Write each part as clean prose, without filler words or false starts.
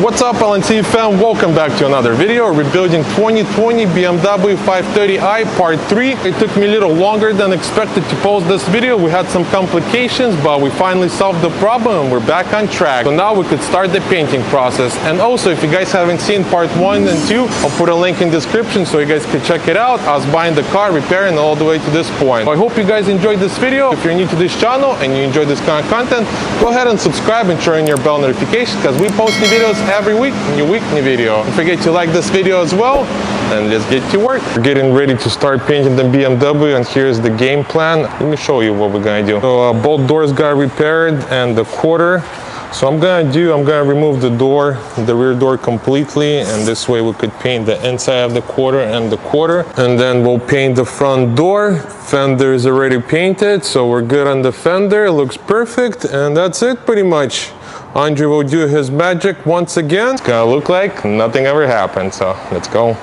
What's up, LNC fam? Welcome back to another video. Rebuilding 2020 BMW 530i Part 3. It took me a little longer than expected to post this video. We had some complications, but we finally solved the problem and we're back on track. So now we could start the painting process. And also, if you guys haven't seen Part 1 and 2, I'll put a link in the description so you guys can check it out. I was buying the car, repairing all the way to this point. So I hope you guys enjoyed this video. If you're new to this channel and you enjoy this kind of content, go ahead and subscribe and turn on your bell notifications because we post new videos every week, new video. Don't forget to like this video as well, and let's get to work. We're getting ready to start painting the BMW, and here's the game plan. Let me show you what we're gonna do. So both doors got repaired and the quarter. So I'm gonna remove the door, the rear door completely, and this way we could paint the inside of the quarter and the quarter. And then we'll paint the front door. Fender is already painted, so we're good on the fender. It looks perfect, and that's it pretty much. Andre will do his magic once again. It's gonna look like nothing ever happened, so let's go.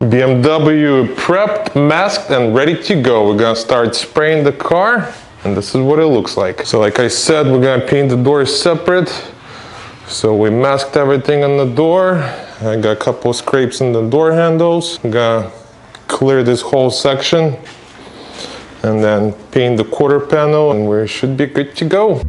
BMW prepped, masked, and ready to go. We're gonna start spraying the car, and this is what it looks like. So like I said, we're gonna paint the doors separate. So we masked everything on the door. I got a couple of scrapes in the door handles. I'm gonna clear this whole section and then paint the quarter panel, and we should be good to go.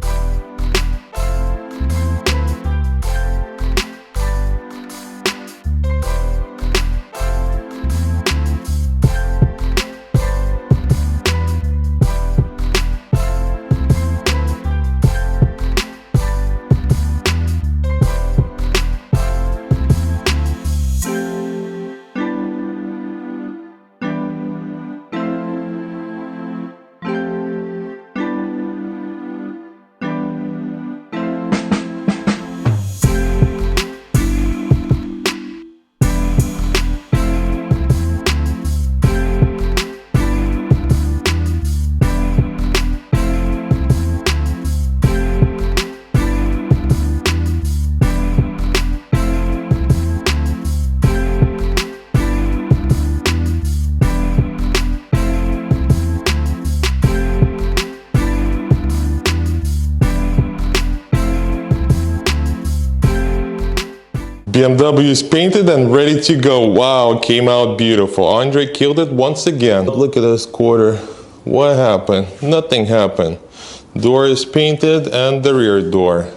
BMW is painted and ready to go. Wow, came out beautiful. Andre killed it once again. Look at this quarter. What happened? Nothing happened. Door is painted and the rear door.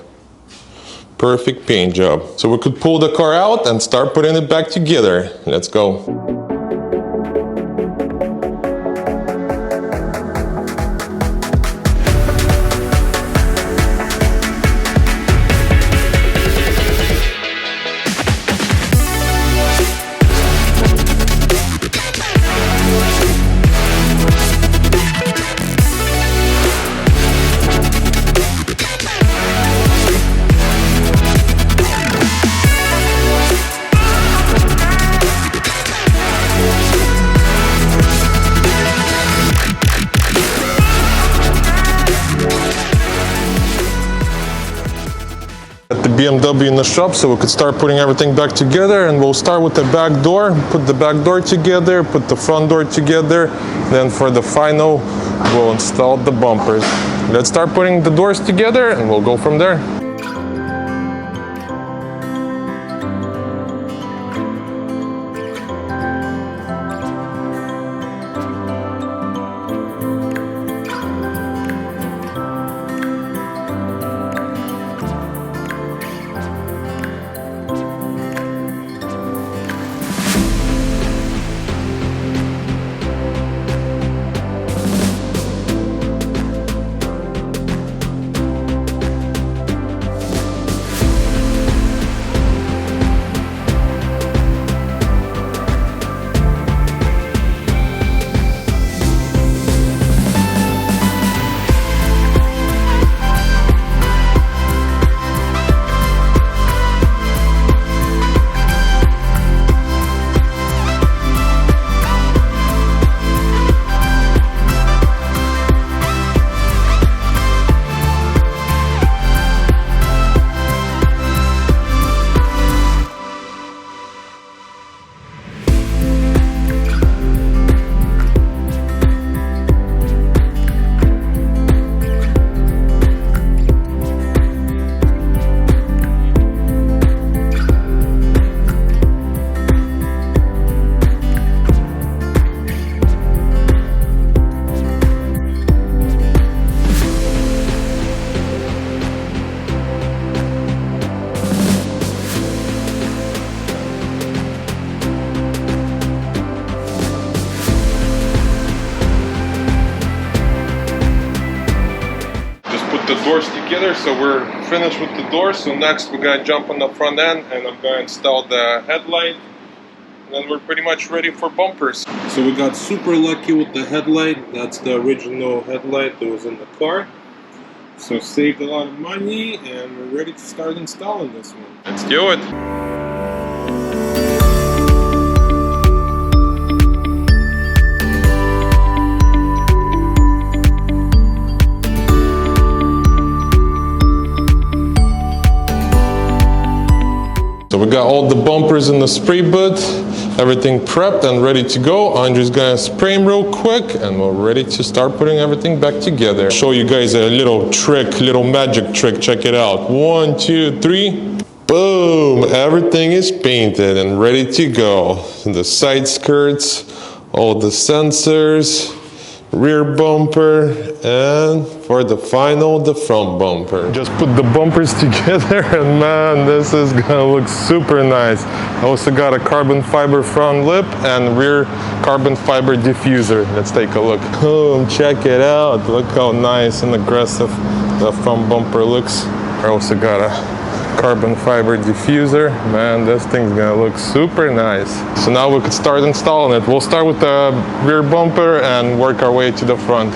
Perfect paint job. So we could pull the car out and start putting it back together. Let's go. get the BMW in the shop so we could start putting everything back together. And we'll start with the back door, put the back door together, put the front door together. Then for the final, we'll install the bumpers. Let's start putting the doors together and we'll go from there. The doors together, so we're finished with the doors. So next we're gonna jump on the front end and I'm gonna install the headlight, and then we're pretty much ready for bumpers. So we got super lucky with the headlight. That's the original headlight that was in the car, so saved a lot of money and we're ready to start installing this one. Let's do it. So we got all the bumpers in the spray booth, everything prepped and ready to go. Andrew's gonna spray them real quick and we're ready to start putting everything back together. I'll show you guys a little trick, little magic trick. Check it out. 1, 2, 3. Boom! Everything is painted and ready to go. The side skirts, all the sensors, rear bumper, and for the final, the front bumper. Just put the bumpers together and man, this is gonna look super nice. I also got a carbon fiber front lip and rear carbon fiber diffuser. Let's take a look. Boom, check it out. Look how nice and aggressive the front bumper looks. I also got a carbon fiber diffuser. Man, this thing's gonna look super nice. So now we could start installing it. We'll start with the rear bumper and work our way to the front.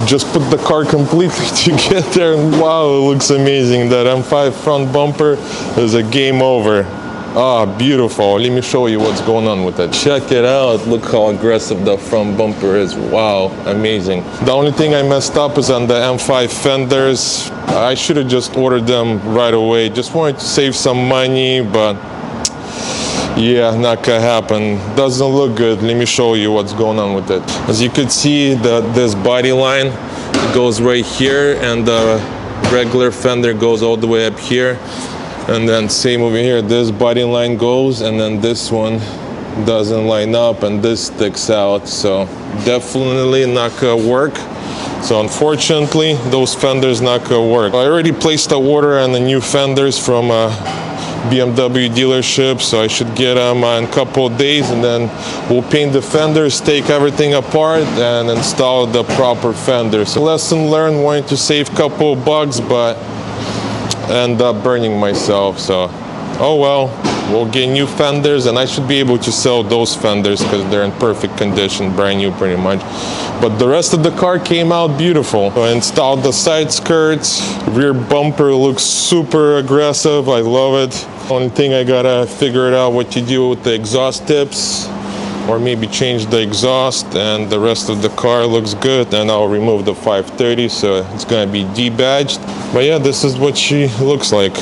just put the car completely to get there, and wow, it looks amazing. That M5 front bumper is a game over. Ah, beautiful. Let me show you what's going on with it. Check it out. Look how aggressive the front bumper is. Wow, amazing. The only thing I messed up is on the M5 fenders. I should have just ordered them right away. Just wanted to save some money, but yeah, not gonna happen. Doesn't look good. Let me show you what's going on with it. As you could see, this body line goes right here, and the regular fender goes all the way up here. And then same over here, this body line goes, and then this one doesn't line up, and this sticks out. So definitely not gonna work. So unfortunately, those fenders not gonna work. I already placed the order on the new fenders from BMW dealership, so I should get them in a couple of days, and then we'll paint the fenders, take everything apart, and install the proper fenders. So lesson learned, wanting to save a couple of bucks, but end up burning myself. So oh well, we'll get new fenders, and I should be able to sell those fenders because they're in perfect condition, brand new pretty much. But the rest of the car came out beautiful. So I installed the side skirts, rear bumper looks super aggressive. I love it. Only thing I gotta figure it out what to do with the exhaust tips, or maybe change the exhaust, and the rest of the car looks good. And I'll remove the 530, so it's gonna be debadged. But yeah, this is what she looks like.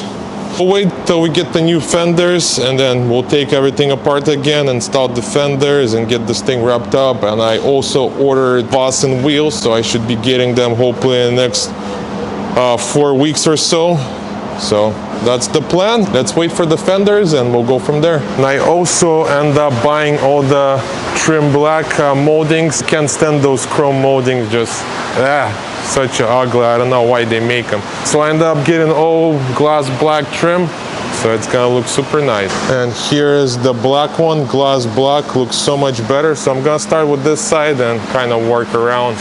We'll wait till we get the new fenders, and then we'll take everything apart again, install the fenders, and get this thing wrapped up. And I also ordered Boston wheels, so I should be getting them hopefully in the next 4 weeks or so. So that's the plan. Let's wait for the fenders, and we'll go from there. And I also end up buying all the trim black moldings. Can't stand those chrome moldings, just such ugly. I don't know why they make them. So I end up getting all glass black trim, so it's gonna look super nice. And here is the black one, glass black, looks so much better. So I'm gonna start with this side and kind of work around.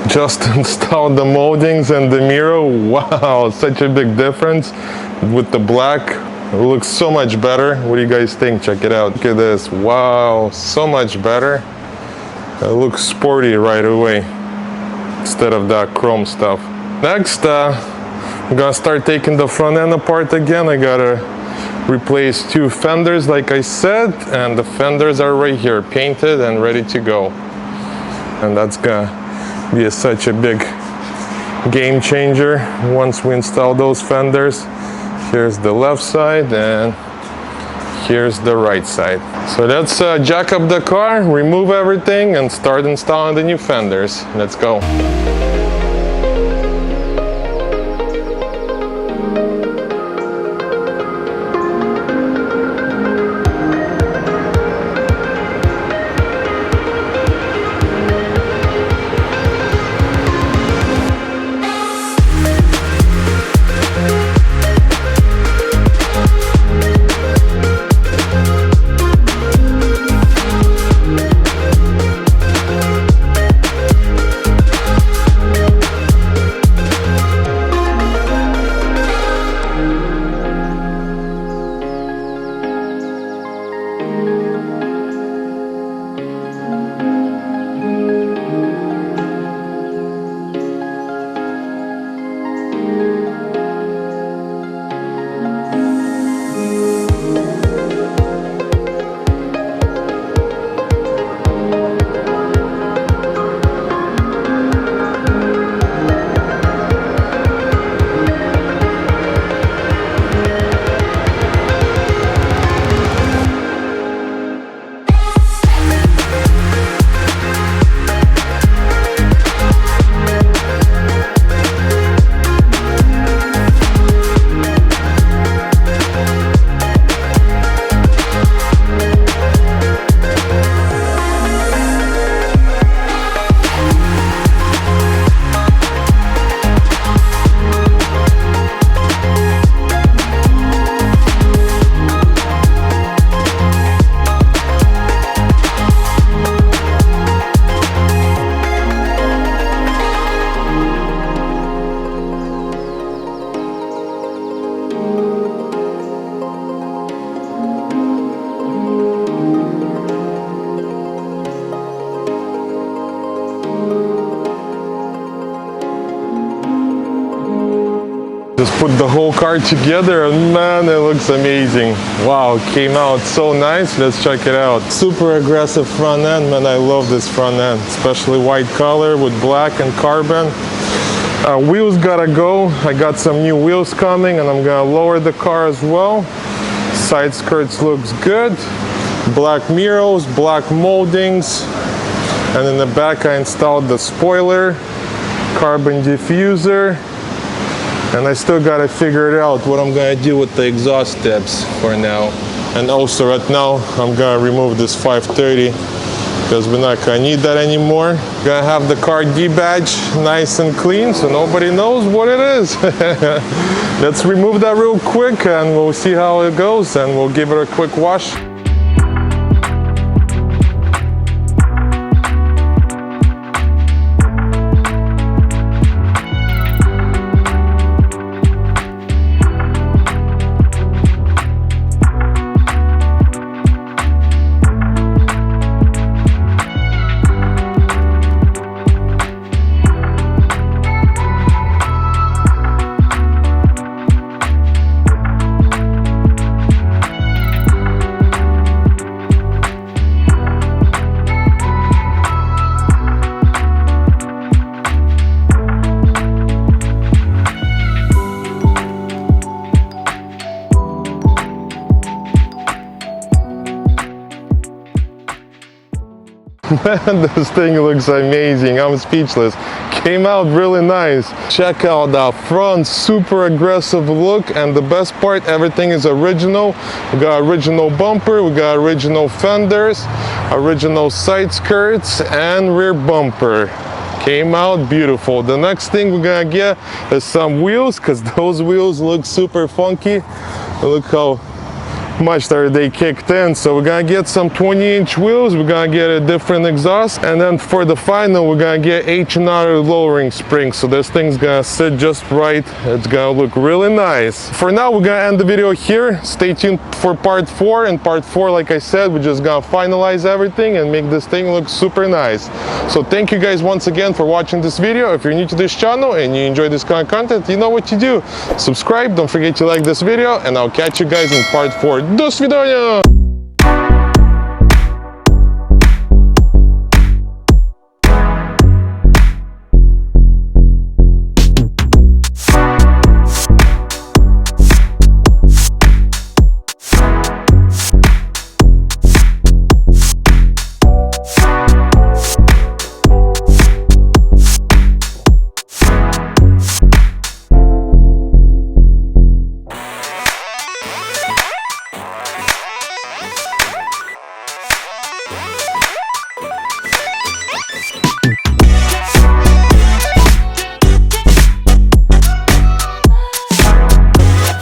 Just installed the moldings and the mirror. Wow, such a big difference with the black. It looks so much better. What do you guys think? Check it out. Look at this. Wow, so much better. It looks sporty right away instead of that chrome stuff. Next, I'm gonna start taking the front end apart again. I gotta replace 2 fenders like I said, and the fenders are right here, painted and ready to go. And that's gonna be such a big game changer once we install those fenders. Here's the left side, and here's the right side. So let's jack up the car, remove everything, and start installing the new fenders. Let's go. Just put the whole car together and man, it looks amazing. Wow, it came out so nice. Let's check it out. Super aggressive front end, man. I love this front end, especially white color with black and carbon. Wheels gotta go. I got some new wheels coming and I'm gonna lower the car as well. Side skirts looks good. Black mirrors, black moldings. And in the back I installed the spoiler, carbon diffuser. And I still gotta figure it out what I'm gonna do with the exhaust tips for now. And also right now I'm gonna remove this 530 because we're not gonna need that anymore. Gonna have the car D-badge nice and clean so nobody knows what it is. Let's remove that real quick and we'll see how it goes and we'll give it a quick wash. Man, this thing looks amazing. I'm speechless. Came out really nice. Check out that front, super aggressive look, and the best part, everything is original. We got original bumper, we got original fenders, original side skirts, and rear bumper. Came out beautiful. The next thing we're gonna get is some wheels, because those wheels look super funky. Look how much they kicked in. So we're gonna get some 20-inch wheels, we're gonna get a different exhaust, and then for the final we're gonna get H&R lowering springs, so this thing's gonna sit just right. It's gonna look really nice. For now we're gonna end the video here. Stay tuned for part 4. In part 4, like I said, we're just gonna finalize everything and make this thing look super nice. So thank you guys once again for watching this video. If you're new to this channel and you enjoy this kind of content, you know what to do. Subscribe, don't forget to like this video, and I'll catch you guys in part 4. До свидания!